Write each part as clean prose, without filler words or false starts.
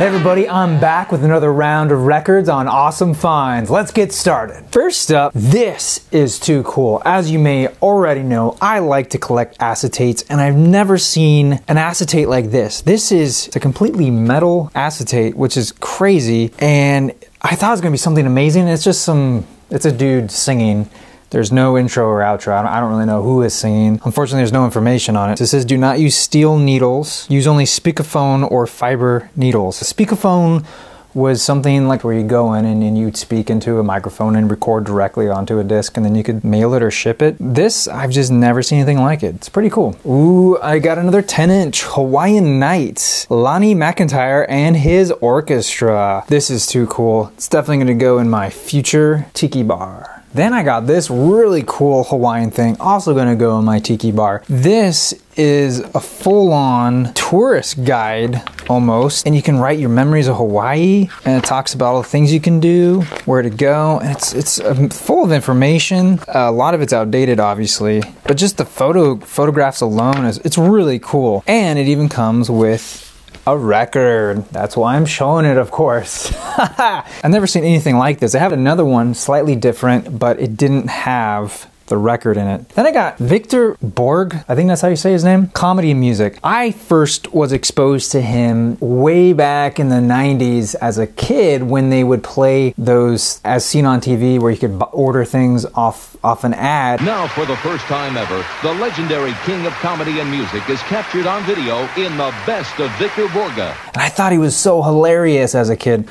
Hey everybody, I'm back with another round of records on Awesome Finds. Let's get started. First up, this is too cool. As you may already know, I like to collect acetates, and I've never seen an acetate like this. This is a completely metal acetate, which is crazy, and I thought it was gonna be something amazing. It's a dude singing. There's no intro or outro. I don't really know who is singing. Unfortunately, there's no information on it. It says, do not use steel needles. Use only speakerphone or fiber needles. A speakerphone was something like where you go in and you'd speak into a microphone and record directly onto a disc, and then you could mail it or ship it. This, I've just never seen anything like it. It's pretty cool. Ooh, I got another 10-inch Hawaiian Nights. Lonnie McIntyre and his orchestra. This is too cool. It's definitely gonna go in my future tiki bar. Then I got this really cool Hawaiian thing, also gonna go in my tiki bar. This is a full-on tourist guide, almost, and you can write your memories of Hawaii, and it talks about all the things you can do, where to go, and it's full of information. A lot of it's outdated, obviously, but just the photographs alone, it's really cool. And it even comes with a record. That's why I'm showing it, of course. I've never seen anything like this. I have another one, slightly different, but it didn't have the record in it. Then I got Victor Borge, I think that's how you say his name, comedy music. I first was exposed to him way back in the 90s as a kid when they would play those as seen on TV where you could order things off an ad. Now for the first time ever, the legendary king of comedy and music is captured on video in the best of Victor Borge. And I thought he was so hilarious as a kid.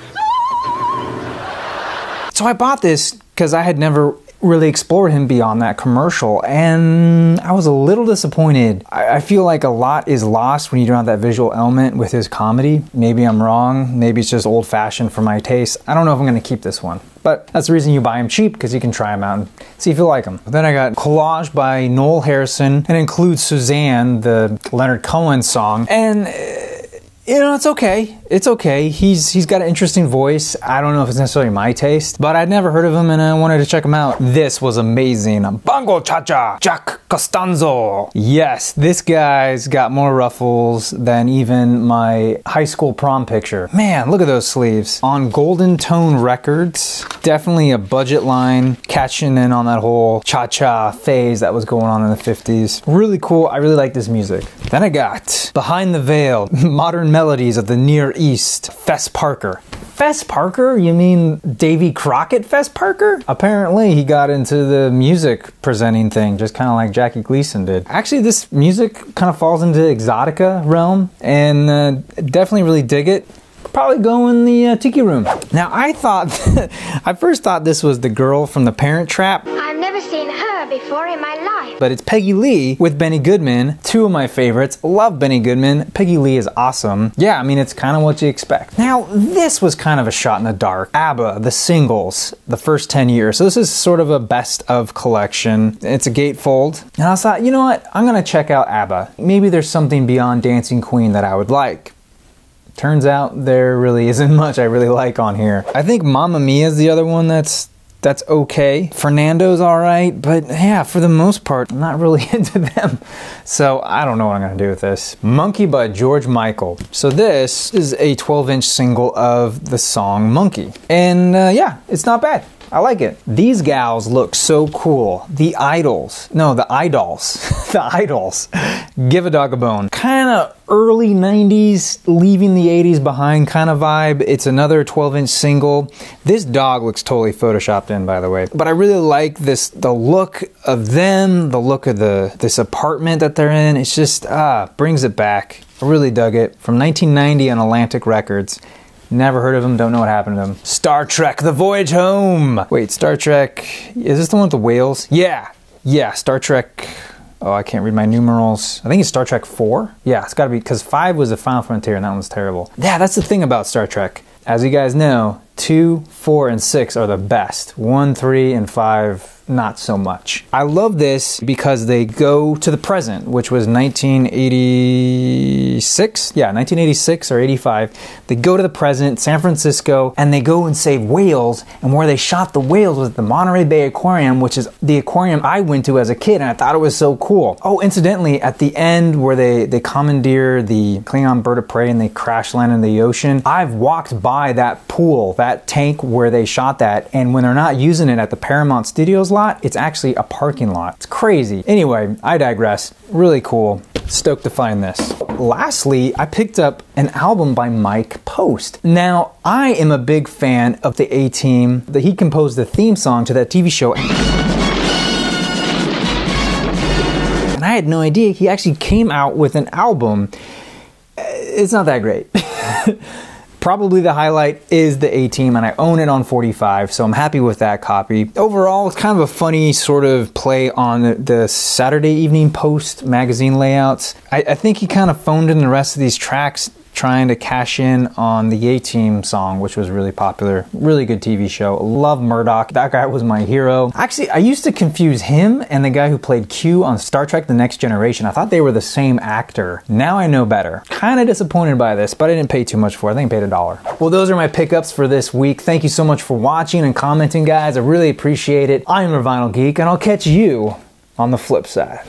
So I bought this because I had never really explored him beyond that commercial, and I was a little disappointed. I feel like a lot is lost when you don't have that visual element with his comedy. Maybe I'm wrong. Maybe it's just old-fashioned for my taste. I don't know if I'm going to keep this one. But that's the reason you buy them cheap, because you can try them out and see if you like them. Then I got Collage by Noel Harrison, and includes Suzanne, the Leonard Cohen song. And you know, it's okay. It's okay. He's got an interesting voice. I don't know if it's necessarily my taste, but I'd never heard of him and I wanted to check him out. This was amazing. Bongo Cha-Cha, Jack Costanzo. Yes, this guy's got more ruffles than even my high school prom picture. Man, look at those sleeves. On Golden Tone Records. Definitely a budget line, catching in on that whole cha-cha phase that was going on in the 50s. Really cool. I really like this music. Then I got Behind the Veil, Modern Melodies of the Near East, Fess Parker. Fess Parker? You mean Davy Crockett Fess Parker? Apparently he got into the music presenting thing, just kind of like Jackie Gleason did. Actually, this music kind of falls into exotica realm, and definitely really dig it. Probably go in the tiki room. Now I first thought this was the girl from The Parent Trap. I've never seen her before in my life. But it's Peggy Lee with Benny Goodman, two of my favorites. Love Benny Goodman. Peggy Lee is awesome. Yeah, I mean, it's kind of what you expect. Now, this was kind of a shot in the dark. ABBA, the singles, the first 10 years. So this is sort of a best of collection. It's a gatefold. And I thought, you know what? I'm gonna check out ABBA. Maybe there's something beyond Dancing Queen that I would like. Turns out there really isn't much I really like on here. I think Mamma Mia is the other one that's okay. Fernando's alright, but yeah, for the most part, I'm not really into them. So I don't know what I'm gonna do with this. Monkey by George Michael. So this is a 12-inch single of the song Monkey. And yeah, it's not bad. I like it. These gals look so cool. The Idols. No, the Idols. The Idols. Give a Dog a Bone. Kind of early 90s, leaving the 80s behind kind of vibe. It's another 12-inch single. This dog looks totally photoshopped in, by the way. But I really like the look of them, the look of this apartment that they're in. It's just, brings it back. I really dug it. From 1990 on Atlantic Records. Never heard of him, don't know what happened to him. Star Trek, The Voyage Home. Wait, Star Trek, is this the one with the whales? Yeah, Star Trek, oh, I can't read my numerals. I think it's Star Trek 4? Yeah, it's gotta be, because 5 was the Final Frontier and that one's terrible. Yeah, that's the thing about Star Trek. As you guys know, 2, 4, and 6 are the best. 1, 3, and 5, not so much. I love this because they go to the present, which was 1986. Yeah, 1986 or 85. They go to the present, San Francisco, and they go and save whales. And where they shot the whales was at the Monterey Bay Aquarium, which is the aquarium I went to as a kid, and I thought it was so cool. Oh, incidentally, at the end where they commandeer the Klingon bird of prey and they crash land in the ocean, I've walked by that pool, that tank where they shot that, and when they're not using it at the Paramount Studios lot, it's actually a parking lot. It's crazy. Anyway, I digress. Really cool. Stoked to find this. Lastly, I picked up an album by Mike Post. Now, I am a big fan of the A-Team. He composed the theme song to that TV show. And I had no idea he actually came out with an album. It's not that great. Probably the highlight is the A-Team, and I own it on 45, so I'm happy with that copy. Overall, it's kind of a funny sort of play on the Saturday Evening Post magazine layouts. I think he kind of phoned in the rest of these tracks trying to cash in on the A-Team song, which was really popular. Really good TV show. Love Murdoch. That guy was my hero. Actually, I used to confuse him and the guy who played Q on Star Trek The Next Generation. I thought they were the same actor. Now I know better. Kind of disappointed by this, but I didn't pay too much for it. I think I paid $1. Well, those are my pickups for this week. Thank you so much for watching and commenting, guys. I really appreciate it. I am your Vinyl Geek, and I'll catch you on the flip side.